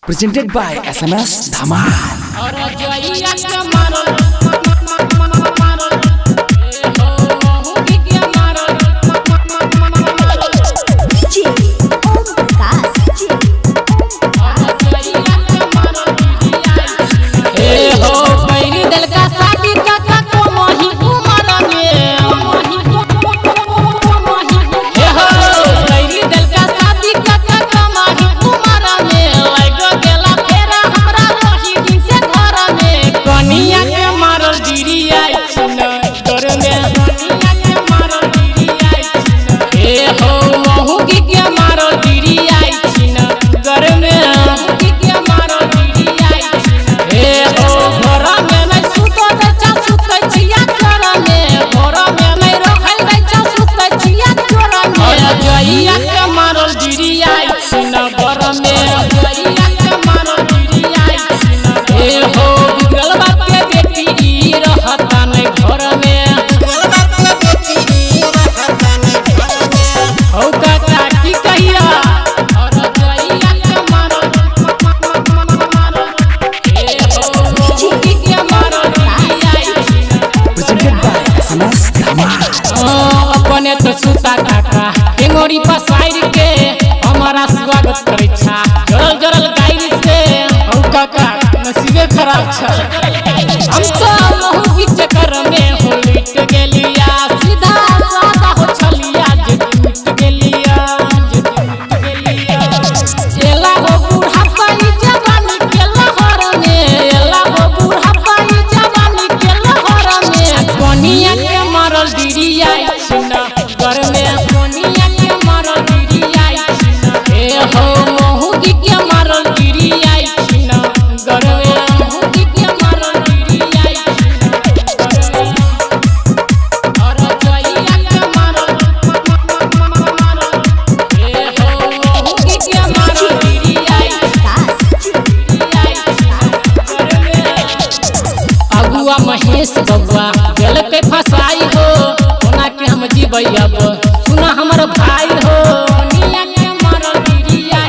Presented by SMS Dhamal. अपने तो सुता काका टेंगोरी पसाइर के हमारा स्वागत करे छा जरल जरल गाइर से औ काका नसीबे खराब छा हम तो लहू की चक्कर में हो लुट गेलिया सीधा सादा हो छलिया जे टूट गेलिया एला हो बूढ़ा पाई जवानी के लहर में एला हो बूढ़ा पाई जवानी के लहर में कोनिया के मारल दिरिया घर में कोनिया के मारल गिरिया ए हो मोहुगी के मारल गिरिया घर में मोहुगी के मारल गिरिया और जइया के मारल ए हो मोहुगी के मारल गिरिया अगुआ महेश बबुआ गल के फसाई हो ओना के हम जीबै अब सुना हमर भाई हो कनिया के मारल गिरिया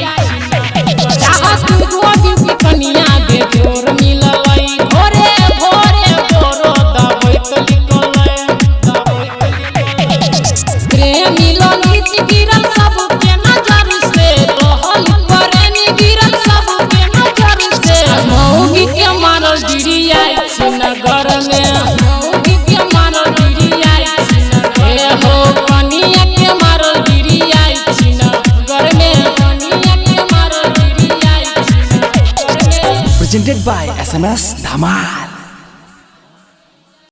चाहत दुआ दिल की कनिया दे जोर मिललै भोरे भोरे बोरो दबै तो निकलै प्रेम मिललै गिरल सब के नजर से रहल प्रेम गिरल सब के नजर से मौगी के मारल गिरिया नगर में मौगी के मारल गिरिया ए हो कनिया के मारल गिरिया घर में कनिया के मारल गिरिया Presented by SMS Dhamal.